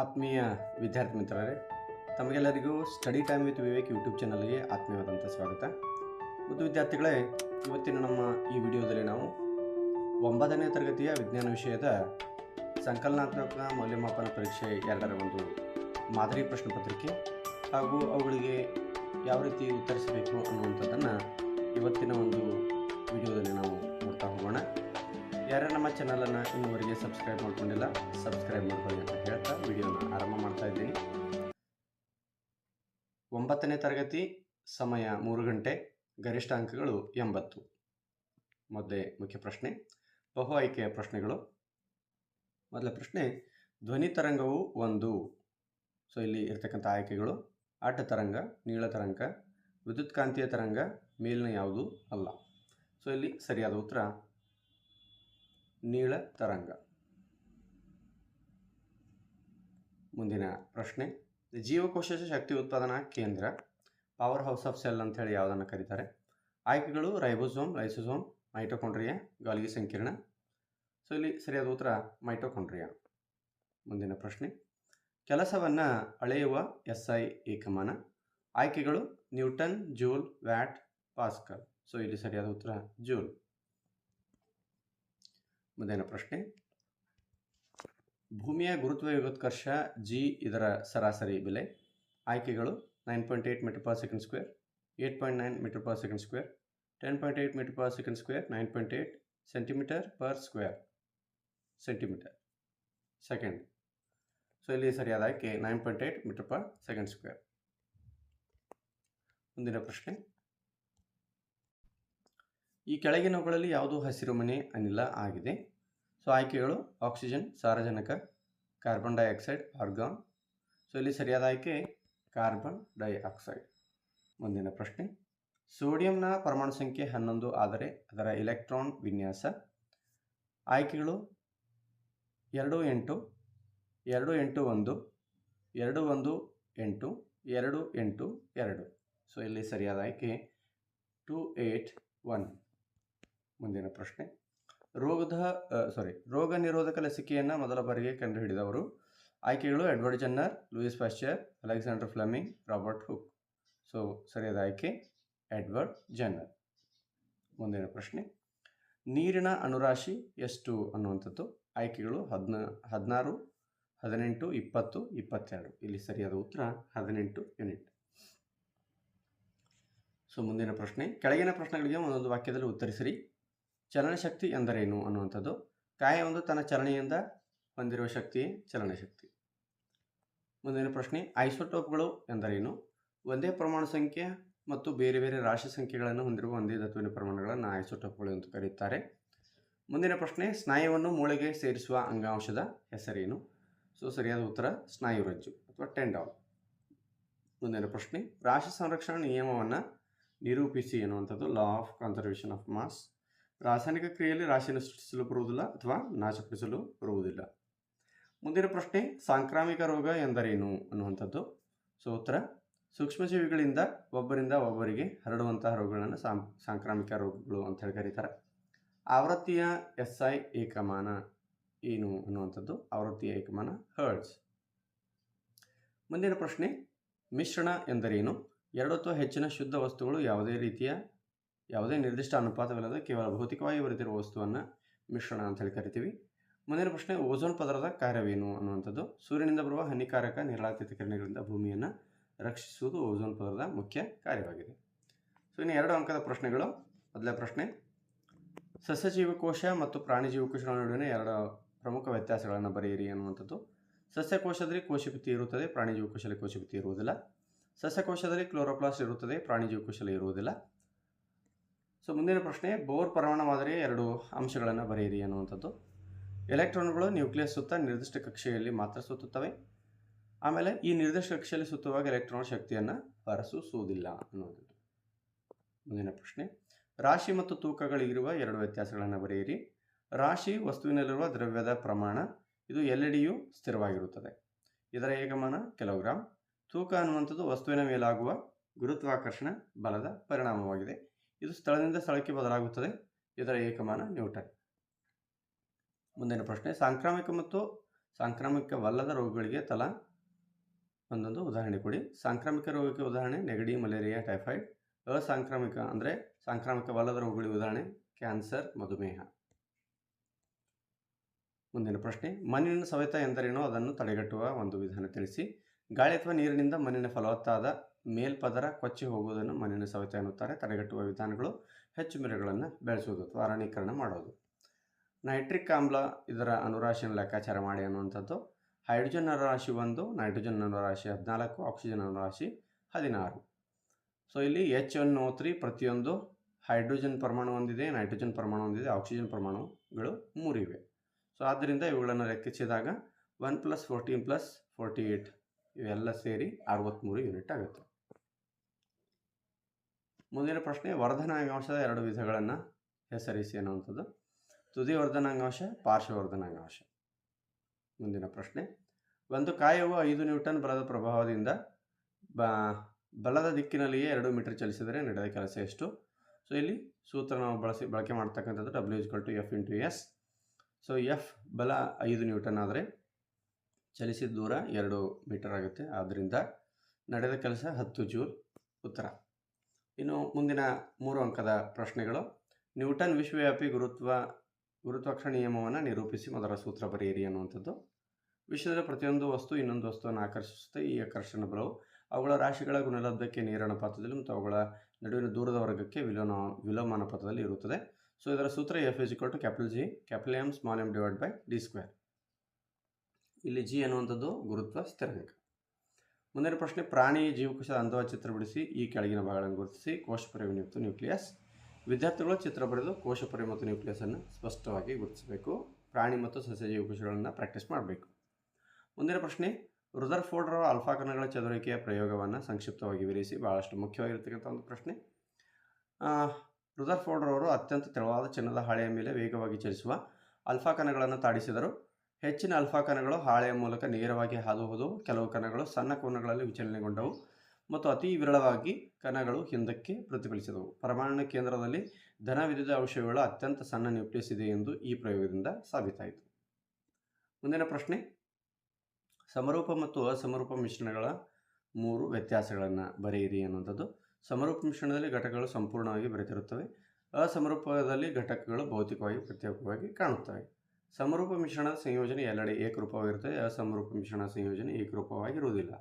ಆತ್ಮೀಯ ವಿದ್ಯಾರ್ಥಿ ಮಿತ್ರರೇ, ತಮಗೆಲ್ಲರಿಗೂ study time with Vivek YouTube ಚಾನಲ್ಗೆ ಆತ್ಮೀಯವಾದಂಥ ಸ್ವಾಗತ. ಮತ್ತು ವಿದ್ಯಾರ್ಥಿಗಳೇ, ಇವತ್ತಿನ ನಮ್ಮ ಈ ವಿಡಿಯೋದಲ್ಲಿ ನಾವು 9ನೇ ತರಗತಿಯ ವಿಜ್ಞಾನ ವಿಷಯದ ಸಂಕಲನಾತ್ಮಕ ಮೌಲ್ಯಮಾಪನ ಪರೀಕ್ಷೆ 2ರ ಒಂದು ಮಾದರಿ ಪ್ರಶ್ನೆ ಪತ್ರಿಕೆ ಹಾಗೂ ಅವುಗಳಿಗೆ ಯಾವ ರೀತಿ ಉತ್ತರಿಸಬೇಕು ಅನ್ನುವಂಥದ್ದನ್ನು ಇವತ್ತಿನ ಒಂದು ವಿಡಿಯೋದಲ್ಲಿ ನಾವು ನೋಡ್ತಾ ಹೋಗೋಣ. ಯಾರು ನಮ್ಮ ಚಾನಲನ್ನು ಇನ್ನುವರೆಗೆ ಸಬ್ಸ್ಕ್ರೈಬ್ ಮಾಡ್ಕೊಂಡಿಲ್ಲ, ಸಬ್ಸ್ಕ್ರೈಬ್ ಮಾಡ್ಕೊಳ್ಳಿ ಅಂತ ಹೇಳ್ತಾ ವಿಡಿಯೋನ ಆರಂಭ ಮಾಡ್ತಾ ಇದ್ದೀನಿ. 9ನೇ ತರಗತಿ, ಸಮಯ 3 ಗಂಟೆ, ಗರಿಷ್ಠ ಅಂಕಗಳು 80. ಮೊದಲೇ ಮುಖ್ಯ ಪ್ರಶ್ನೆ, ಬಹು ಆಯ್ಕೆಯ ಪ್ರಶ್ನೆಗಳು. ಮೊದಲ ಪ್ರಶ್ನೆ, ಧ್ವನಿ ತರಂಗವು ಒಂದು. ಸೊ ಇಲ್ಲಿ ಇರ್ತಕ್ಕಂಥ ಆಯ್ಕೆಗಳು: ಅಡ್ಡ ತರಂಗ, ನೀಳ ತರಂಗ, ವಿದ್ಯುತ್ ಕಾಂತೀಯ ತರಂಗ, ಮೇಲಿನ ಯಾವುದು ಅಲ್ಲ. ಸೊ ಇಲ್ಲಿ ಸರಿಯಾದ ಉತ್ತರ ನೀಳ ತರಂಗ. ಮುಂದಿನ ಪ್ರಶ್ನೆ, ಜೀವಕೋಶದ ಶಕ್ತಿ ಉತ್ಪಾದನಾ ಕೇಂದ್ರ, ಪವರ್ ಹೌಸ್ ಆಫ್ ಸೆಲ್ ಅಂತ ಹೇಳಿ ಯಾವುದನ್ನು ಕರೀತಾರೆ? ಆಯ್ಕೆಗಳು: ರೈಬೋಸೋಮ್, ಲೈಸೋಸೋಮ್, ಮೈಟೋಕಾಂಡ್ರಿಯಾ, ಗಾಲ್ಗಿ ಸಂಕೀರ್ಣ. ಸೊ ಇಲ್ಲಿ ಸರಿಯಾದ ಉತ್ತರ ಮೈಟೋಕಾಂಡ್ರಿಯಾ. ಮುಂದಿನ ಪ್ರಶ್ನೆ, ಕೆಲಸವನ್ನು ಅಳೆಯುವ SI ಏಕಮಾನ. ಆಯ್ಕೆಗಳು: ನ್ಯೂಟನ್, ಜೂಲ್, ವ್ಯಾಟ್, ಪಾಸ್ಕಲ್. ಸೊ ಇಲ್ಲಿ ಸರಿಯಾದ ಉತ್ತರ ಜೂಲ್. ಮುಂದಿನ ಪ್ರಶ್ನೆ, ಭೂಮಿಯ ಗುರುತ್ವಾಕರ್ಷ G ಇದರ ಸರಾಸರಿ ಬೆಲೆ. ಆಯ್ಕೆಗಳು: 9.8 metre per second square, 8.9 metre per second square, 10.8 metre per second square, 9.8 centimetre per square centimetre second. So ಇಲ್ಲಿ ಸರಿಯಾದ ಆಯ್ಕೆ 9.8 ಮೀಟರ್ ಪರ್ ಸೆಕೆಂಡ್ ಸ್ಕ್ವೇರ್. ಮುಂದಿನ ಪ್ರಶ್ನೆ, ಈ ಕೆಳಗಿನವುಗಳಲ್ಲಿ ಯಾವುದು ಹಸಿರುಮನೆ ಅನಿಲ ಆಗಿದೆ? ಸೊ ಆಯ್ಕೆಗಳು: ಆಕ್ಸಿಜನ್, ಸಾರಜನಕ, ಕಾರ್ಬನ್ ಡೈಆಕ್ಸೈಡ್, ಆರ್ಗಾನ್. ಸೊ ಇಲ್ಲಿ ಸರಿಯಾದ ಆಯ್ಕೆ ಕಾರ್ಬನ್ ಡೈಆಕ್ಸೈಡ್. ಮುಂದಿನ ಪ್ರಶ್ನೆ, ಸೋಡಿಯಂನ ಪರಮಾಣು ಸಂಖ್ಯೆ 11 ಆದರೆ ಅದರ ಎಲೆಕ್ಟ್ರಾನ್ ವಿನ್ಯಾಸ. ಆಯ್ಕೆಗಳು: 2 8 2 8 1 2 1 8 2 8 2. ಸೊ ಇಲ್ಲಿ ಸರಿಯಾದ ಆಯ್ಕೆ 2 8 1. ಮುಂದಿನ ಪ್ರಶ್ನೆ, ರೋಗ ನಿರೋಧಕ ಲಸಿಕೆಯನ್ನು ಮೊದಲ ಬಾರಿಗೆ ಕಂಡುಹಿಡಿದವರು. ಆಯ್ಕೆಗಳು: Edward Jenner, Louis Pasteur, Alexander Fleming, Robert Hooke. So ಸರಿಯಾದ ಆಯ್ಕೆ ಎಡ್ವರ್ಡ್ ಜೆನ್ನರ್. ಮುಂದಿನ ಪ್ರಶ್ನೆ, ನೀರಿನ ಅಣುರಾಶಿ ಎಷ್ಟು ಅನ್ನುವಂಥದ್ದು. ಆಯ್ಕೆಗಳು: 16, 18, 20, 22. ಇಲ್ಲಿ ಸರಿಯಾದ ಉತ್ತರ 18 ಯೂನಿಟ್. ಸೊ ಮುಂದಿನ ಪ್ರಶ್ನೆ, ಕೆಳಗಿನ ಪ್ರಶ್ನೆಗಳಿಗೆ ಒಂದೊಂದು ವಾಕ್ಯದಲ್ಲಿ ಉತ್ತರಿಸಿರಿ. ಚಲನಶಕ್ತಿ ಎಂದರೇನು ಅನ್ನುವಂಥದ್ದು. ಕಾಯವೊಂದು ತನ್ನ ಚಲನೆಯಿಂದ ಹೊಂದಿರುವ ಶಕ್ತಿಯೇ ಚಲನಶಕ್ತಿ. ಮುಂದಿನ ಪ್ರಶ್ನೆ, ಐಸೋಟೋಪ್ಗಳು ಎಂದರೇನು? ಒಂದೇ ಪರಮಾಣು ಸಂಖ್ಯೆ ಮತ್ತು ಬೇರೆ ಬೇರೆ ರಾಶಿ ಸಂಖ್ಯೆಗಳನ್ನು ಹೊಂದಿರುವ ಒಂದೇ ಧಾತುವಿನ ಪರಮಾಣುಗಳನ್ನು ಐಸೋಟೋಪ್ಗಳು ಎಂದು ಕರೆಯುತ್ತಾರೆ. ಮುಂದಿನ ಪ್ರಶ್ನೆ, ಸ್ನಾಯುವನ್ನು ಮೂಳೆಗೆ ಸೇರಿಸುವ ಅಂಗಾಂಶದ ಹೆಸರೇನು? ಸೊ ಸರಿಯಾದ ಉತ್ತರ ಸ್ನಾಯುರಜ್ಜು ಅಥವಾ ಟೆಂಡಾನ್. ಮುಂದಿನ ಪ್ರಶ್ನೆ, ರಾಶಿ ಸಂರಕ್ಷಣಾ ನಿಯಮವನ್ನು ನಿರೂಪಿಸಿ ಎನ್ನುವಂಥದ್ದು. Law of conservation of mass. ರಾಸಾಯನಿಕ ಕ್ರಿಯೆಯಲ್ಲಿ ರಾಶಿಯನ್ನು ಸೃಷ್ಟಿಸಲು ಬರುವುದಿಲ್ಲ ಅಥವಾ ನಾಶಪಡಿಸಲು ಬರುವುದಿಲ್ಲ. ಮುಂದಿನ ಪ್ರಶ್ನೆ, ಸಾಂಕ್ರಾಮಿಕ ರೋಗ ಎಂದರೇನು ಅನ್ನುವಂಥದ್ದು. ಸೊ ಉತ್ತರ ಸೂಕ್ಷ್ಮಜೀವಿಗಳಿಂದ ಒಬ್ಬರಿಂದ ಒಬ್ಬರಿಗೆ ಹರಡುವಂತಹ ರೋಗಗಳನ್ನು ಸಾಂಕ್ರಾಮಿಕ ರೋಗಗಳು ಅಂತ ಹೇಳಿ ಕರೀತಾರೆ. ಆವೃತ್ತಿಯ SI ಏಕಮಾನ ಏನು ಅನ್ನುವಂಥದ್ದು. ಆವೃತ್ತಿಯ ಏಕಮಾನ ಹರ್ಟ್ಸ್. ಮುಂದಿನ ಪ್ರಶ್ನೆ, ಮಿಶ್ರಣ ಎಂದರೇನು? 2 ಅಥವಾ ಹೆಚ್ಚಿನ ಶುದ್ಧ ವಸ್ತುಗಳು ಯಾವುದೇ ನಿರ್ದಿಷ್ಟ ಅನುಪಾತವಿಲ್ಲದೆ ಕೇವಲ ಭೌತಿಕವಾಗಿ ಬರೆದಿರುವ ವಸ್ತುವನ್ನು ಮಿಶ್ರಣ ಅಂತ ಹೇಳಿ ಕರಿತೀವಿ. ಮುಂದಿನ ಪ್ರಶ್ನೆ, ಓಝೋನ್ ಪದರದ ಕಾರ್ಯವೇನು ಅನ್ನುವಂಥದ್ದು. ಸೂರ್ಯನಿಂದ ಬರುವ ಹಾನಿಕಾರಕ ನೇರಳಾತೀತ ಕಿರಣಗಳಿಂದ ಭೂಮಿಯನ್ನು ರಕ್ಷಿಸುವುದು ಓಝೋನ್ ಪದರದ ಮುಖ್ಯ ಕಾರ್ಯವಾಗಿದೆ. ಸೊ ಇನ್ನು 2 ಅಂಕದ ಪ್ರಶ್ನೆಗಳು. ಮೊದಲ ಪ್ರಶ್ನೆ, ಸಸ್ಯ ಜೀವಕೋಶ ಮತ್ತು ಪ್ರಾಣಿ ಜೀವಕೋಶಗಳ ನಡುವಿನ 2 ಪ್ರಮುಖ ವ್ಯತ್ಯಾಸಗಳನ್ನು ಬರೆಯಿರಿ ಅನ್ನುವಂಥದ್ದು. ಸಸ್ಯಕೋಶದಲ್ಲಿ ಕೋಶಭಿತ್ತಿ ಇರುತ್ತದೆ, ಪ್ರಾಣಿ ಜೀವಕೋಶದಲ್ಲಿ ಕೋಶಭಿತ್ತಿ ಇರುವುದಿಲ್ಲ. ಸಸ್ಯಕೋಶದಲ್ಲಿ ಕ್ಲೋರೋಪ್ಲಾಸ್ಟ್ ಇರುತ್ತದೆ, ಪ್ರಾಣಿ ಜೀವಕೋಶದಲ್ಲಿ ಇರುವುದಿಲ್ಲ. ಸೊ ಮುಂದಿನ ಪ್ರಶ್ನೆ, ಬೋರ್ ಪರಮಾಣು ಮಾದರಿಯ 2 ಅಂಶಗಳನ್ನು ಬರೆಯಿರಿ ಅನ್ನುವಂಥದ್ದು. ಎಲೆಕ್ಟ್ರಾನ್ಗಳು ನ್ಯೂಕ್ಲಿಯಸ್ ಸುತ್ತ ನಿರ್ದಿಷ್ಟ ಕಕ್ಷೆಯಲ್ಲಿ ಮಾತ್ರ ಸುತ್ತುತ್ತವೆ. ಆಮೇಲೆ ಈ ನಿರ್ದಿಷ್ಟ ಕಕ್ಷೆಯಲ್ಲಿ ಸುತ್ತುವಾಗ ಎಲೆಕ್ಟ್ರಾನ್ ಶಕ್ತಿಯನ್ನು ಹೊರಸೂಸುವುದಿಲ್ಲ ಅನ್ನುವಂಥದ್ದು. ಮುಂದಿನ ಪ್ರಶ್ನೆ, ರಾಶಿ ಮತ್ತು ತೂಕಗಳಿಗಿರುವ 2 ವ್ಯತ್ಯಾಸಗಳನ್ನು ಬರೆಯಿರಿ. ರಾಶಿ ವಸ್ತುವಿನಲ್ಲಿರುವ ದ್ರವ್ಯದ ಪ್ರಮಾಣ. ಇದು ಎಲ್ಲೆಡೆಯೂ ಸ್ಥಿರವಾಗಿರುತ್ತದೆ. ಇದರ ಏಕಮಾನ ಕಿಲೋಗ್ರಾಂ. ತೂಕ ಅನ್ನುವಂಥದ್ದು ವಸ್ತುವಿನ ಮೇಲಾಗುವ ಗುರುತ್ವಾಕರ್ಷಣ ಬಲದ ಪರಿಣಾಮವಾಗಿದೆ. ಇದು ಸ್ಥಳದಿಂದ ಸ್ಥಳಕ್ಕೆ ಬದಲಾಗುತ್ತದೆ. ಇದರ ಏಕಮಾನ ನ್ಯೂಟನ್. ಮುಂದಿನ ಪ್ರಶ್ನೆ, ಸಾಂಕ್ರಾಮಿಕ ಮತ್ತು ಸಾಂಕ್ರಾಮಿಕವಲ್ಲದ ರೋಗಗಳಿಗೆ ತಲಾ ಒಂದೊಂದು ಉದಾಹರಣೆ ಕೊಡಿ. ಸಾಂಕ್ರಾಮಿಕ ರೋಗಕ್ಕೆ ಉದಾಹರಣೆ ನೆಗಡಿ, ಮಲೇರಿಯಾ, ಟೈಫಾಯ್ಡ್. ಅಸಾಂಕ್ರಾಮಿಕ ಅಂದರೆ ಸಾಂಕ್ರಾಮಿಕವಲ್ಲದ ರೋಗಗಳಿಗೆ ಉದಾಹರಣೆ ಕ್ಯಾನ್ಸರ್, ಮಧುಮೇಹ. ಮುಂದಿನ ಪ್ರಶ್ನೆ, ಮಣ್ಣಿನ ಸವೆತ ಎಂದರೇನು, ಅದನ್ನು ತಡೆಗಟ್ಟುವ ಒಂದು ವಿಧಾನ ತಿಳಿಸಿ. ಗಾಳಿ ಅಥವಾ ನೀರಿನಿಂದ ಮಣ್ಣಿನ ಫಲವತ್ತಾದ ಮೇಲ್ಪದರ ಕೊಚ್ಚಿ ಹೋಗುವುದನ್ನು ಮಣ್ಣಿನ ಸವೆತ ಎನ್ನುತ್ತಾರೆ. ತಡೆಗಟ್ಟುವ ವಿಧಾನಗಳು ಹೆಚ್ಚು ಗಿಡಗಳನ್ನು ಬೆಳೆಸುವುದು ಅಥವಾ ಅರಣ್ಯೀಕರಣ ಮಾಡೋದು. ನೈಟ್ರಿಕ್ ಆಮ್ಲ ಇದರ ಅನುರಾಶಿಯನ್ನು ಲೆಕ್ಕಾಚಾರ ಮಾಡಿ ಅನ್ನುವಂಥದ್ದು. ಹೈಡ್ರೋಜನ್ ಅನುರಾಶಿ 1, ನೈಟ್ರೋಜನ್ ಅನುರಾಶಿ 14, ಆಕ್ಸಿಜನ್ ಅನುರಾಶಿ 16. ಸೊ ಇಲ್ಲಿ H1O3 ಪ್ರತಿಯೊಂದು ಹೈಡ್ರೋಜನ್ ಪರಮಾಣು ಹೊಂದಿದೆ, ನೈಟ್ರೋಜನ್ ಪರಮಾಣು ಹೊಂದಿದೆ, ಆಕ್ಸಿಜನ್ ಪರಮಾಣುಗಳು 3 ಇವೆ. ಸೊ ಆದ್ದರಿಂದ ಇವುಗಳನ್ನು ಲೆಕ್ಕಿಸಿದಾಗ 1 + 14 + 48 ಇವೆಲ್ಲ ಸೇರಿ 63 ಯೂನಿಟ್ ಆಗುತ್ತೆ. ಮುಂದಿನ ಪ್ರಶ್ನೆ, ವರ್ಧನಾಂಗಾಂಶದ 2 ವಿಧಗಳನ್ನು ಹೆಸರಿಸಿ ಅನ್ನುವಂಥದ್ದು. ತುದಿ ವರ್ಧನಾಂಗಾಂಶ, ಪಾರ್ಶ್ವ ವರ್ಧನಾಂಗಾಂಶ. ಮುಂದಿನ ಪ್ರಶ್ನೆ, ಒಂದು ಕಾಯವು 5 ನ್ಯೂಟನ್ ಬಲದ ಪ್ರಭಾವದಿಂದ ಬಲದ ದಿಕ್ಕಿನಲ್ಲಿಯೇ 2 ಮೀಟರ್ ಚಲಿಸಿದರೆ ನಡೆದ ಕೆಲಸ ಎಷ್ಟು? ಸೊ ಇಲ್ಲಿ ಸೂತ್ರ ನಾವು ಬಳಕೆ ಮಾಡ್ತಕ್ಕಂಥದ್ದು W = F × S. So F ಬಲ 5 ನ್ಯೂಟನ್ ಆದರೆ ಚಲಿಸಿದ ದೂರ 2 ಮೀಟರ್ ಆಗುತ್ತೆ. ಆದ್ದರಿಂದ ನಡೆದ ಕೆಲಸ 10 ಜೂಲ್. ಉತ್ತರ. ಇನ್ನು ಮುಂದಿನ 3 ಅಂಕದ ಪ್ರಶ್ನೆಗಳು. ನ್ಯೂಟನ್ ವಿಶ್ವವ್ಯಾಪಿ ಗುರುತ್ವಾಕರ್ಷಣ ನಿಯಮವನ್ನು ನಿರೂಪಿಸಿ ಮೊದಲ ಸೂತ್ರ ಬರೆಯಿರಿ ಅನ್ನುವಂಥದ್ದು. ವಿಶ್ವದ ಪ್ರತಿಯೊಂದು ವಸ್ತು ಇನ್ನೊಂದು ವಸ್ತುವನ್ನು ಆಕರ್ಷಿಸುತ್ತೆ. ಈ ಆಕರ್ಷಣ ಬಲವು ಅವುಗಳ ರಾಶಿಗಳ ಗುಣಲಬ್ಧಕ್ಕೆ ನೇರ ಅನುಪಾತದಲ್ಲಿ ಮತ್ತು ಅವುಗಳ ನಡುವಿನ ದೂರದ ವರ್ಗಕ್ಕೆ ವಿಲೋಮಾನುಪಾತದಲ್ಲಿ ಇರುತ್ತದೆ. ಸೊ ಇದರ ಸೂತ್ರ F = G, M (d²). ಇಲ್ಲಿ G ಅನ್ನುವಂಥದ್ದು ಗುರುತ್ವ ಸ್ಥಿರಾಂಕ. ಮುಂದಿನ ಪ್ರಶ್ನೆ, ಪ್ರಾಣಿ ಜೀವಕೋಶದ ಅಂದವಾದ ಚಿತ್ರ ಬಿಡಿಸಿ. ಈ ಕೆಳಗಿನ ಭಾಗಗಳನ್ನು ಗುರುತಿಸಿ. ಕೋಶಪೊರೆ ಮತ್ತು ನ್ಯೂಕ್ಲಿಯಸ್. ವಿದ್ಯಾರ್ಥಿಗಳು ಚಿತ್ರ ಬರೆದು ಕೋಶಪೊರೆ ಮತ್ತು ನ್ಯೂಕ್ಲಿಯಸನ್ನು ಸ್ಪಷ್ಟವಾಗಿ ಗುರುತಿಸಬೇಕು. ಪ್ರಾಣಿ ಮತ್ತು ಸಸ್ಯ ಜೀವಕೋಶಗಳನ್ನು ಪ್ರಾಕ್ಟೀಸ್ ಮಾಡಬೇಕು. ಮುಂದಿನ ಪ್ರಶ್ನೆ, ರುದರ್ಫೋರ್ಡ್ ರವರ ಆಲ್ಫಾ ಕಣಗಳ ಚದುರುವಿಕೆಯ ಪ್ರಯೋಗವನ್ನು ಸಂಕ್ಷಿಪ್ತವಾಗಿ ವಿವರಿಸಿ. ಬಹಳಷ್ಟು ಮುಖ್ಯವಾಗಿರ್ತಕ್ಕಂಥ ಒಂದು ಪ್ರಶ್ನೆ. ರುದರ್ಫೋರ್ಡ್ ರವರು ಅತ್ಯಂತ ತೆಳುವಾದ ಚಿನ್ನದ ಹಾಳೆಯ ಮೇಲೆ ವೇಗವಾಗಿ ಚಲಿಸುವ ಆಲ್ಫಾ ಕಣಗಳನ್ನು ತಾಡಿಸಿದರು. ಹೆಚ್ಚಿನ ಆಲ್ಫಾ ಕಣಗಳು ಹಾಳೆಯ ಮೂಲಕ ನೇರವಾಗಿ ಹಾದು ಹೋದವು. ಕೆಲವು ಕಣಗಳು ಸಣ್ಣ ಕೋನಗಳಲ್ಲಿ ವಿಚಲನೆಗೊಂಡವು ಮತ್ತು ಅತಿ ವಿರಳವಾಗಿ ಕಣಗಳು ಹಿಂದಕ್ಕೆ ಪ್ರತಿಫಲಿಸಿದವು. ಪರಮಾಣು ಕೇಂದ್ರದಲ್ಲಿ ಧನ ವಿದ್ಯುತ್ ಅಂಶವುಳ್ಳ ಅತ್ಯಂತ ಸಣ್ಣ ನ್ಯೂಕ್ಲಿಯಸ್ ಇದೆ ಎಂದು ಈ ಪ್ರಯೋಗದಿಂದ ಸಾಬೀತಾಯಿತು. ಮುಂದಿನ ಪ್ರಶ್ನೆ, ಸಮರೂಪ ಮತ್ತು ಅಸಮರೂಪ ಮಿಶ್ರಣಗಳ 3 ವ್ಯತ್ಯಾಸಗಳನ್ನು ಬರೆಯಿರಿ ಅನ್ನುವಂಥದ್ದು. ಸಮರೂಪ ಮಿಶ್ರಣದಲ್ಲಿ ಘಟಕಗಳು ಸಂಪೂರ್ಣವಾಗಿ ಬೆರೆತಿರುತ್ತವೆ. ಅಸಮರೂಪದಲ್ಲಿ ಘಟಕಗಳು ಭೌತಿಕವಾಗಿ ಪ್ರತ್ಯೇಕವಾಗಿ ಕಾಣುತ್ತವೆ. ಸಮರೂಪ ಮಿಶ್ರಣದ ಸಂಯೋಜನೆ ಎಲ್ಲೆಡೆ ಏಕರೂಪವಾಗಿರುತ್ತದೆ. ಅಸಮರೂಪ ಮಿಶ್ರಣ ಸಂಯೋಜನೆ ಏಕರೂಪವಾಗಿರುವುದಿಲ್ಲ.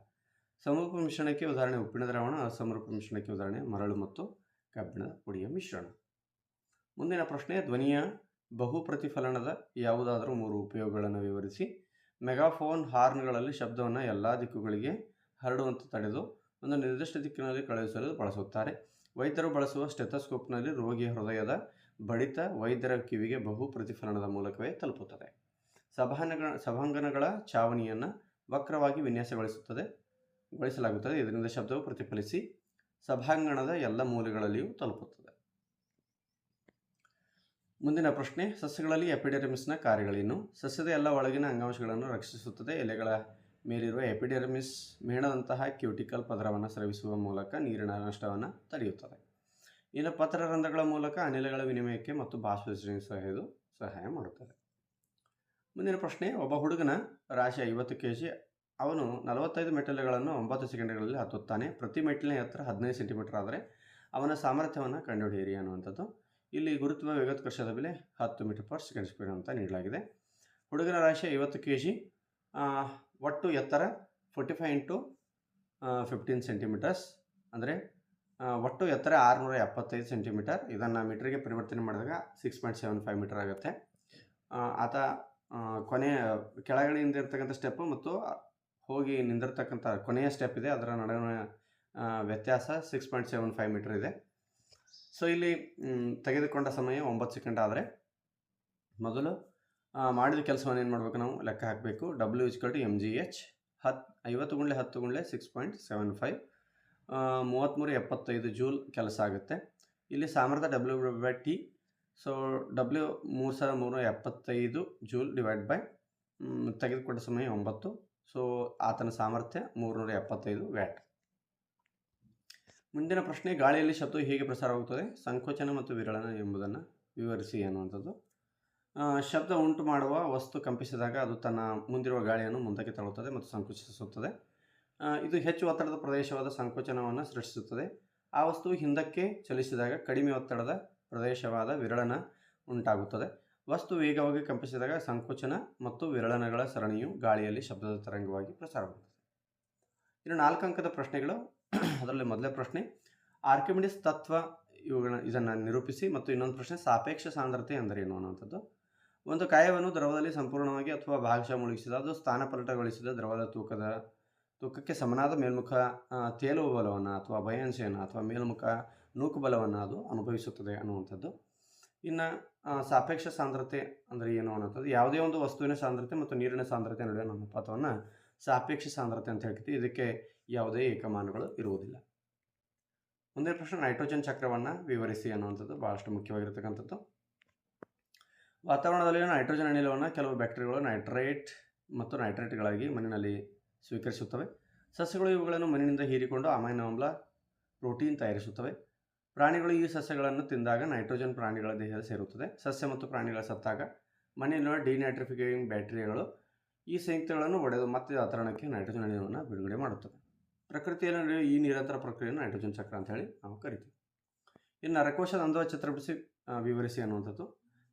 ಸಮರೂಪ ಮಿಶ್ರಣಕ್ಕೆ ಉದಾಹರಣೆ ಉಪ್ಪಿನ ದ್ರಾವಣ. ಅಸಮರೂಪ ಮಿಶ್ರಣಕ್ಕೆ ಉದಾಹರಣೆ ಮರಳು ಮತ್ತು ಕಬ್ಬಿಣದ ಪುಡಿಯ ಮಿಶ್ರಣ. ಮುಂದಿನ ಪ್ರಶ್ನೆ, ಧ್ವನಿಯ ಬಹು ಪ್ರತಿಫಲನದ ಯಾವುದಾದರೂ 3 ಉಪಯೋಗಗಳನ್ನು ವಿವರಿಸಿ. ಮೆಗಾಫೋನ್ ಹಾರ್ನ್ಗಳಲ್ಲಿ ಶಬ್ದವನ್ನು ಎಲ್ಲ ದಿಕ್ಕುಗಳಿಗೆ ಹರಡುವಂತೆ ತಡೆದು ಒಂದು ನಿರ್ದಿಷ್ಟ ದಿಕ್ಕಿನಲ್ಲಿ ಕಳುಹಿಸಲು ಬಳಸುತ್ತಾರೆ. ವೈದ್ಯರು ಬಳಸುವ ಸ್ಟೆಥೋಸ್ಕೋಪ್ನಲ್ಲಿ ರೋಗಿಯ ಹೃದಯದ ಬಡಿತ ವೈದ್ಯರ ಕಿವಿಗೆ ಬಹು ಪ್ರತಿಫಲನದ ಮೂಲಕವೇ ತಲುಪುತ್ತದೆ. ಸಭಾಂಗಣಗಳ ಚಾವಣಿಯನ್ನು ವಕ್ರವಾಗಿ ವಿನ್ಯಾಸಗೊಳಿಸಲಾಗುತ್ತದೆ. ಇದರಿಂದ ಶಬ್ದವು ಪ್ರತಿಫಲಿಸಿ ಸಭಾಂಗಣದ ಎಲ್ಲ ಮೂಲೆಗಳಲ್ಲಿಯೂ ತಲುಪುತ್ತದೆ. ಮುಂದಿನ ಪ್ರಶ್ನೆ, ಸಸ್ಯಗಳಲ್ಲಿ ಎಪಿಡೆರ್ಮಿಸ್ನ ಕಾರ್ಯಗಳೇನು? ಸಸ್ಯದ ಎಲ್ಲ ಒಳಗಿನ ಅಂಗಾಂಶಗಳನ್ನು ರಕ್ಷಿಸುತ್ತದೆ. ಎಲೆಗಳ ಮೇಲಿರುವ ಎಪಿಡೆರ್ಮಿಸ್ ಮೇಣದಂತಹ ಕ್ಯೂಟಿಕಲ್ ಪದರವನ್ನು ಸ್ರವಿಸುವ ಮೂಲಕ ನೀರಿನ ನಷ್ಟವನ್ನು ತಡೆಯುತ್ತದೆ. ಇನ್ನು ಪತ್ರರಂಧ್ರಗಳ ಮೂಲಕ ಅನಿಲಗಳ ವಿನಿಮಯಕ್ಕೆ ಮತ್ತು ಬಾಷ್ಪೀಕರಣಕ್ಕೆ ಸಹಾಯ ಮಾಡುತ್ತದೆ. ಮುಂದಿನ ಪ್ರಶ್ನೆ, ಒಬ್ಬ ಹುಡುಗನ ರಾಶಿ 50 kg. ಅವನು 45 ಮೆಟ್ಟಿಲುಗಳನ್ನು 9 ಸೆಕೆಂಡ್ಗಳಲ್ಲಿ ಹತ್ತುತ್ತಾನೆ. ಪ್ರತಿ ಮೆಟ್ಟಿಲಿನ ಎತ್ತರ 15 ಸೆಂಟಿಮೀಟರ್ ಆದರೆ ಅವನ ಸಾಮರ್ಥ್ಯವನ್ನು ಕಂಡುಹಿಡಿಯಿರಿ ಅನ್ನುವಂಥದ್ದು. ಇಲ್ಲಿ ಗುರುತ್ವ ವೇಗೋತ್ಕರ್ಷದ ಬೆಲೆ 10 m/s² ಅಂತ ನೀಡಲಾಗಿದೆ. ಹುಡುಗನ ರಾಶಿ 50 kg, ಒಟ್ಟು ಎತ್ತರ 45 × 15 ಸೆಂಟಿಮೀಟರ್ಸ್ ಅಂದರೆ ಒಟ್ಟು ಎತ್ತರ 675 ಸೆಂಟಿಮೀಟರ್. ಇದನ್ನು ಮೀಟರ್ಗೆ ಪರಿವರ್ತನೆ ಮಾಡಿದಾಗ 6.75 ಮೀಟರ್ ಆಗುತ್ತೆ. ಆತ ಕೆಳಗಡೆಯಿಂದ ಇರ್ತಕ್ಕಂಥ ಸ್ಟೆಪ್ಪು ಮತ್ತು ಹೋಗಿ ನಿಂದಿರ್ತಕ್ಕಂಥ ಕೊನೆಯ ಸ್ಟೆಪ್ ಇದೆ, ಅದರ ನಡುವಿನ ವ್ಯತ್ಯಾಸ 6.75 ಮೀಟರ್ ಇದೆ. ಸೊ ಇಲ್ಲಿ ತೆಗೆದುಕೊಂಡ ಸಮಯ 9 ಸೆಕೆಂಡ್ ಆದರೆ ಮೊದಲು ಮಾಡಿದ ಕೆಲಸವನ್ನು ಏನು ಮಾಡಬೇಕು, ನಾವು ಲೆಕ್ಕ ಹಾಕಬೇಕು. W = mgh. 50 × 10 × 6.75 3375 ಜೂಲ್ ಕೆಲಸ ಆಗುತ್ತೆ. ಇಲ್ಲಿ ಸಾಮರ್ಥ್ಯ W/T. ಸೊ W 3375 ಜೂಲ್ / ತೆಗೆದುಕೊಂಡ ಸಮಯ 9. ಸೊ ಆತನ ಸಾಮರ್ಥ್ಯ 375 ವ್ಯಾಟ್. ಮುಂದಿನ ಪ್ರಶ್ನೆ, ಗಾಳಿಯಲ್ಲಿ ಶಬ್ದವು ಹೇಗೆ ಪ್ರಸಾರವಾಗುತ್ತದೆ? ಸಂಕೋಚನ ಮತ್ತು ವಿರಳನ ಎಂಬುದನ್ನು ವಿವರಿಸಿ ಅನ್ನುವಂಥದ್ದು. ಶಬ್ದ ಉಂಟು ಮಾಡುವ ವಸ್ತು ಕಂಪಿಸಿದಾಗ ಅದು ತನ್ನ ಮುಂದಿರುವ ಗಾಳಿಯನ್ನು ಮುಂದಕ್ಕೆ ತಳ್ಳುತ್ತದೆ ಮತ್ತು ಸಂಕುಚಿಸುತ್ತದೆ. ಇದು ಹೆಚ್ಚು ಒತ್ತಡದ ಪ್ರದೇಶವಾದ ಸಂಕೋಚನವನ್ನು ಸೃಷ್ಟಿಸುತ್ತದೆ. ಆ ವಸ್ತುವು ಹಿಂದಕ್ಕೆ ಚಲಿಸಿದಾಗ ಕಡಿಮೆ ಒತ್ತಡದ ಪ್ರದೇಶವಾದ ವಿರಳನ ಉಂಟಾಗುತ್ತದೆ. ವಸ್ತು ವೇಗವಾಗಿ ಕಂಪಿಸಿದಾಗ ಸಂಕೋಚನ ಮತ್ತು ವಿರಳನಗಳ ಸರಣಿಯು ಗಾಳಿಯಲ್ಲಿ ಶಬ್ದದ ತರಂಗವಾಗಿ ಪ್ರಸಾರವಾಗುತ್ತದೆ. ಇನ್ನು 4 ಅಂಕದ ಪ್ರಶ್ನೆಗಳು. ಅದರಲ್ಲಿ ಮೊದಲನೇ ಪ್ರಶ್ನೆ ಆರ್ಕಿಮಿಡಿಸ್ ತತ್ವ ಇದನ್ನು ನಿರೂಪಿಸಿ, ಮತ್ತು ಇನ್ನೊಂದು ಪ್ರಶ್ನೆ ಸಾಪೇಕ್ಷ ಸಾಂದ್ರತೆ ಎಂದರೇನು ಅನ್ನುವಂಥದ್ದು. ಒಂದು ಕಾಯವನ್ನು ದ್ರವದಲ್ಲಿ ಸಂಪೂರ್ಣವಾಗಿ ಅಥವಾ ಭಾಗಶಃ ಮುಳುಗಿಸಿದ ಅದು ಸ್ಥಾನಪಲ್ಲಟಗೊಳಿಸಿದ ದ್ರವದ ತೂಕಕ್ಕೆ ಸಮನಾದ ಮೇಲ್ಮುಖ ತೇಲುವ ಬಲವನ್ನು ಅಥವಾ ಬಯಾನ್ಸಿಯನ್ನು ಅಥವಾ ಮೇಲ್ಮುಖ ನೂಕು ಬಲವನ್ನು ಅದು ಅನುಭವಿಸುತ್ತದೆ ಅನ್ನುವಂಥದ್ದು. ಇನ್ನು ಸಾಪೇಕ್ಷ ಸಾಂದ್ರತೆ ಅಂದರೆ ಏನು ಅನ್ನೋಂಥದ್ದು, ಯಾವುದೇ ಒಂದು ವಸ್ತುವಿನ ಸಾಂದ್ರತೆ ಮತ್ತು ನೀರಿನ ಸಾಂದ್ರತೆ ನಡುವಿನ ಅನುಪಾತವನ್ನು ಸಾಪೇಕ್ಷ ಸಾಂದ್ರತೆ ಅಂತ ಹೇಳ್ತೀವಿ. ಇದಕ್ಕೆ ಯಾವುದೇ ಏಕಮಾನಗಳು ಇರುವುದಿಲ್ಲ. ಮುಂದಿನ ಪ್ರಶ್ನೆ ನೈಟ್ರೋಜನ್ ಚಕ್ರವನ್ನು ವಿವರಿಸಿ ಅನ್ನುವಂಥದ್ದು ಭಾಳಷ್ಟು ಮುಖ್ಯವಾಗಿರ್ತಕ್ಕಂಥದ್ದು. ವಾತಾವರಣದಲ್ಲಿನ ನೈಟ್ರೋಜನ್ ಅನಿಲವನ್ನು ಕೆಲವು ಬ್ಯಾಕ್ಟೀರಿಯಾಗಳು ನೈಟ್ರೇಟ್ ಮತ್ತು ನೈಟ್ರೇಟ್ಗಳಾಗಿ ಮಣ್ಣಿನಲ್ಲಿ ಸ್ವೀಕರಿಸುತ್ತವೆ. ಸಸ್ಯಗಳು ಇವುಗಳನ್ನು ಮಣ್ಣಿನಿಂದ ಹೀರಿಕೊಂಡು ಅಮೈನೋ ಆಮ್ಲ ಪ್ರೋಟೀನ್ ತಯಾರಿಸುತ್ತವೆ. ಪ್ರಾಣಿಗಳು ಈ ಸಸ್ಯಗಳನ್ನು ತಿಂದಾಗ ನೈಟ್ರೋಜನ್ ಪ್ರಾಣಿಗಳ ದೇಹದ ಸೇರುತ್ತದೆ. ಸಸ್ಯ ಮತ್ತು ಪ್ರಾಣಿಗಳ ಸತ್ತಾಗ ಮಣ್ಣಿನ ಡಿನೈಟ್ರಿಫಿಕೇಟಿಂಗ್ ಬ್ಯಾಕ್ಟೀರಿಯಾಗಳು ಈ ಸಂಯುಕ್ತಗಳನ್ನು ಒಡೆದು ಮತ್ತೆ ವಾತಾವರಣಕ್ಕೆ ನೈಟ್ರೋಜನ್ ಅನಿಲವನ್ನು ಬಿಡುಗಡೆ ಮಾಡುತ್ತದೆ. ಪ್ರಕೃತಿಯಲ್ಲಿ ನಡೆಯುವ ಈ ನಿರಂತರ ಪ್ರಕ್ರಿಯೆಯನ್ನು ನೈಟ್ರೋಜನ್ ಚಕ್ರ ಅಂತ ಹೇಳಿ ನಾವು ಕರಿತೀವಿ. ಇನ್ನು ನರಕೋಶದ ಅಂದವಾಗಿ ಚಿತ್ರಬಿಡಿಸಿ ವಿವರಿಸಿ ಅನ್ನುವಂಥದ್ದು.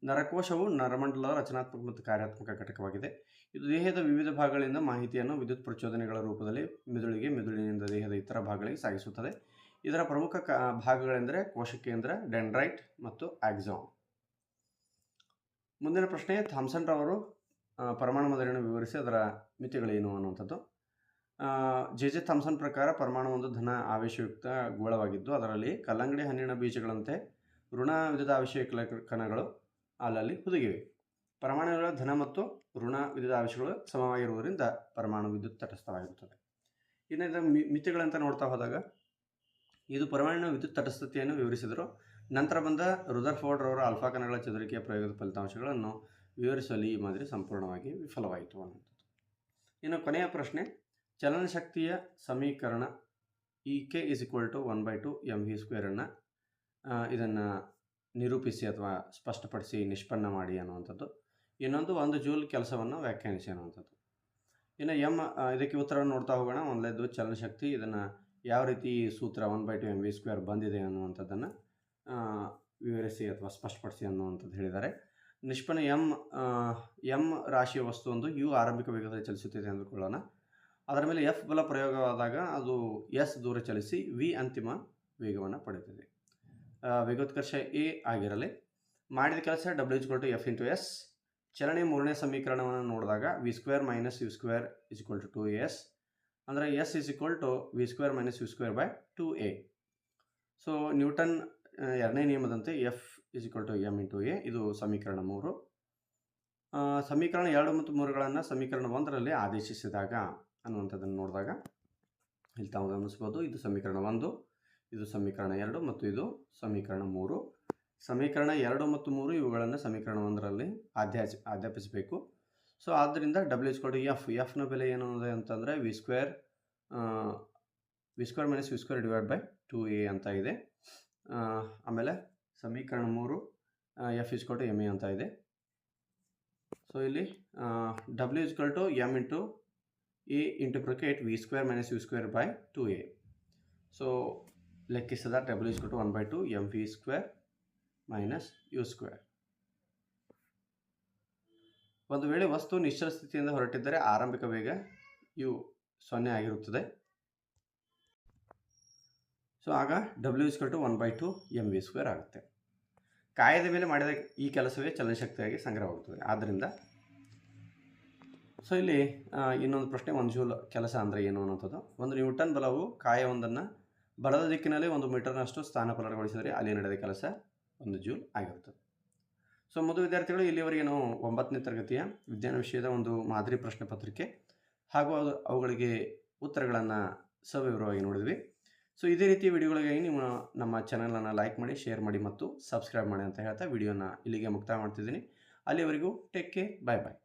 ನರಕೋಶವು ನರಮಂಡಲದ ರಚನಾತ್ಮಕ ಮತ್ತು ಕಾರ್ಯಾತ್ಮಕ ಘಟಕವಾಗಿದೆ. ಇದು ದೇಹದ ವಿವಿಧ ಭಾಗಗಳಿಂದ ಮಾಹಿತಿಯನ್ನು ವಿದ್ಯುತ್ ಪ್ರಚೋದನೆಗಳ ರೂಪದಲ್ಲಿ ಮೆದುಳಿಗೆ, ಮೆದುಳಿನಿಂದ ದೇಹದ ಇತರ ಭಾಗಗಳಿಗೆ ಸಾಗಿಸುತ್ತದೆ. ಇದರ ಪ್ರಮುಖ ಭಾಗಗಳೆಂದರೆ ಕೋಶಕೇಂದ್ರ, ಡೆಂಡ್ರೈಟ್ ಮತ್ತು ಆಕ್ಸಾನ್. ಮುಂದಿನ ಪ್ರಶ್ನೆ ಥಾಮ್ಸನ್ ರವರು ಪರಮಾಣು ಮಾದರಿಯನ್ನು ವಿವರಿಸಿ ಅದರ ಮಿತಿಗಳೇನು ಅನ್ನುವಂಥದ್ದು. ಜೆ ಥಾಮ್ಸನ್ ಪ್ರಕಾರ ಪರಮಾಣು ಒಂದು ಧನ ಆವೇಶಯುಕ್ತ ಗೋಳವಾಗಿದ್ದು ಅದರಲ್ಲಿ ಕಲ್ಲಂಗಡಿ ಹಣ್ಣಿನ ಬೀಜಗಳಂತೆ ಋಣ ವಿದ್ಯುದಾವೇಶ ಕಣಗಳು ಅಲ್ಲಲ್ಲಿ ಹುದುಗಿವೆ. ಪರಮಾಣುಗಳ ಧನ ಮತ್ತು ಋಣ ವಿದ್ಯುದಾವೇಶಗಳು ಸಮವಾಗಿರುವುದರಿಂದ ಪರಮಾಣು ವಿದ್ಯುತ್ ತಟಸ್ಥವಾಗಿರುತ್ತದೆ. ಇನ್ನು ಇದರ ಮಿತಿಗಳಂತ ನೋಡ್ತಾ ಹೋದಾಗ ಇದು ಪರಮಾಣು ವಿದ್ಯುತ್ ತಟಸ್ಥತೆಯನ್ನು ವಿವರಿಸಿದರು. ನಂತರ ಬಂದ ರುದರ್ಫೋರ್ಡ್ ರವರ ಆಲ್ಫಾ ಕಣಗಳ ಚದುರಿಕೆಯ ಪ್ರಯೋಗದ ಫಲಿತಾಂಶಗಳನ್ನು ವಿವರಿಸುವಲ್ಲಿ ಈ ಮಾದರಿ ಸಂಪೂರ್ಣವಾಗಿ ವಿಫಲವಾಯಿತು ಅನ್ನುವಂಥದ್ದು. ಇನ್ನು ಕೊನೆಯ ಪ್ರಶ್ನೆ ಚಲನಶಕ್ತಿಯ ಸಮೀಕರಣ E(k) = 1/2 mv²ಅನ್ನು ಇದನ್ನು ನಿರೂಪಿಸಿ ಅಥವಾ ಸ್ಪಷ್ಟಪಡಿಸಿ ನಿಷ್ಪನ್ನ ಮಾಡಿ ಅನ್ನುವಂಥದ್ದು. ಇನ್ನೊಂದು 1 ಜೂಲ್ ಕೆಲಸವನ್ನು ವ್ಯಾಖ್ಯಾನಿಸಿ ಅನ್ನುವಂಥದ್ದು. ಇನ್ನು ಇದಕ್ಕೆ ಉತ್ತರವನ್ನು ನೋಡ್ತಾ ಹೋಗೋಣ. ಮೊದಲನೇದು ಚಲನಶಕ್ತಿ, ಇದನ್ನು ಯಾವ ರೀತಿ ಸೂತ್ರ 1/2 mv² ಬಂದಿದೆ ಅನ್ನುವಂಥದ್ದನ್ನು ವಿವರಿಸಿ ಅಥವಾ ಸ್ಪಷ್ಟಪಡಿಸಿ ಅನ್ನುವಂಥದ್ದು ಹೇಳಿದ್ದಾರೆ. ನಿಷ್ಪನ್ನ ಎಂ ರಾಶಿಯ ವಸ್ತು ಒಂದು ಯು ಆರಂಭಿಕ ವೇಗದಲ್ಲಿ ಚಲಿಸುತ್ತಿದೆ ಅಂದುಕೊಳ್ಳೋಣ. ಅದರ ಮೇಲೆ ಎಫ್ ಬಲ ಪ್ರಯೋಗವಾದಾಗ ಅದು ಎಸ್ ದೂರ ಚಲಿಸಿ ವಿ ಅಂತಿಮ ವೇಗವನ್ನು ಪಡೆಯುತ್ತದೆ. ವೇಗೋತ್ಕರ್ಷ ಎ ಆಗಿರಲಿ. ಮಾಡಿದ ಕೆಲಸ W = F × S. ಚಲನೆಯ ಮೂರನೇ ಸಮೀಕರಣವನ್ನು ನೋಡಿದಾಗ v² - u² = 2as. ಅಂದರೆ S = v² - u²/2a. So Newton ಎರಡನೇ ನಿಯಮದಂತೆ F = m × a. ಇದು ಸಮೀಕರಣ 3. ಸಮೀಕರಣ 2 ಮತ್ತು 3ಗಳನ್ನು ಸಮೀಕರಣ 1ರಲ್ಲಿ ಆದೇಶಿಸಿದಾಗ ಅನ್ನುವಂಥದ್ದನ್ನು ನೋಡಿದಾಗ ಇಲ್ಲಿ ತಾವು ಗಮನಿಸ್ಬೋದು. ಇದು ಸಮೀಕರಣ 1, ಇದು ಸಮೀಕರಣ 2 ಮತ್ತು ಇದು ಸಮೀಕರಣ 3. ಸಮೀಕರಣ 2 ಮತ್ತು 3 ಇವುಗಳನ್ನು ಸಮೀಕರಣ 1ರಲ್ಲಿ ಆಧ್ಯಾಪಿಸಬೇಕು. ಸೊ ಆದ್ದರಿಂದ W = F. ಎಫ್ನ ಬೆಲೆ ಏನು ಅಂತಂದರೆ v² - u²/2a ಅಂತ ಇದೆ. ಆಮೇಲೆ ಸಮೀಕರಣ 3 F = ma ಅಂತ ಇದೆ. ಸೊ ಇಲ್ಲಿ W = m × a × v² - u²/2a. So ಲೆಕ್ಕಿಸಿದ W = 1/2 mv² - u². ಒಂದು ವೇಳೆ ವಸ್ತು ನಿಶ್ಚಲ ಸ್ಥಿತಿಯಿಂದ ಹೊರಟಿದ್ದರೆ ಆರಂಭಿಕ ವೇಗ u 0 ಆಗಿರುತ್ತದೆ. ಸೊ ಆಗ W = 1/2 mv² ಆಗುತ್ತೆ. ಕಾಯದ ಮೇಲೆ ಮಾಡಿದ ಈ ಕೆಲಸವೇ ಚಲನಶಕ್ತಿಯಾಗಿ ಸಂಗ್ರಹವಾಗುತ್ತದೆ. ಆದ್ದರಿಂದ ಸೊ ಇಲ್ಲಿ ಇನ್ನೊಂದು ಪ್ರಶ್ನೆ, 1 ಜೂಲ್ ಕೆಲಸ ಅಂದರೆ ಏನು ಅನ್ನೋಂಥದ್ದು. 1 ನ್ಯೂಟನ್ ಬಲವು ಕಾಯವೊಂದನ್ನು ಬಲದ ದಿಕ್ಕಿನಲ್ಲಿ 1 ಮೀಟರ್ನಷ್ಟು ಸ್ಥಾನಪಲ್ಲಟಗೊಳಿಸಿದರೆ ಅಲ್ಲಿ ನಡೆದ ಕೆಲಸ 1 ಜೂಲ್ ಆಗಿರುತ್ತದೆ. ಸೊ ಮೊದಲು ವಿದ್ಯಾರ್ಥಿಗಳು ಇಲ್ಲಿವರೆಗೆ ನಾವು 9ನೇ ತರಗತಿಯ ವಿಜ್ಞಾನ ವಿಷಯದ ಒಂದು ಮಾದರಿ ಪ್ರಶ್ನೆ ಪತ್ರಿಕೆ ಹಾಗೂ ಅವುಗಳಿಗೆ ಉತ್ತರಗಳನ್ನು ಸವಿವರವಾಗಿ ನೋಡಿದ್ವಿ. ಸೊ ಇದೇ ರೀತಿಯ ವಿಡಿಯೋಗಳಿಗಾಗಿ ನೀವು ನಮ್ಮ ಚಾನಲನ್ನು ಲೈಕ್ ಮಾಡಿ, ಶೇರ್ ಮಾಡಿ ಮತ್ತು ಸಬ್ಸ್ಕ್ರೈಬ್ ಮಾಡಿ ಅಂತ ಹೇಳ್ತಾ ವಿಡಿಯೋನ ಇಲ್ಲಿಗೆ ಮುಕ್ತಾಯ ಮಾಡ್ತಿದ್ದೀನಿ. ಅಲ್ಲಿವರೆಗೂ ಟೇಕ್ ಕೇರ್, ಬಾಯ್ ಬಾಯ್.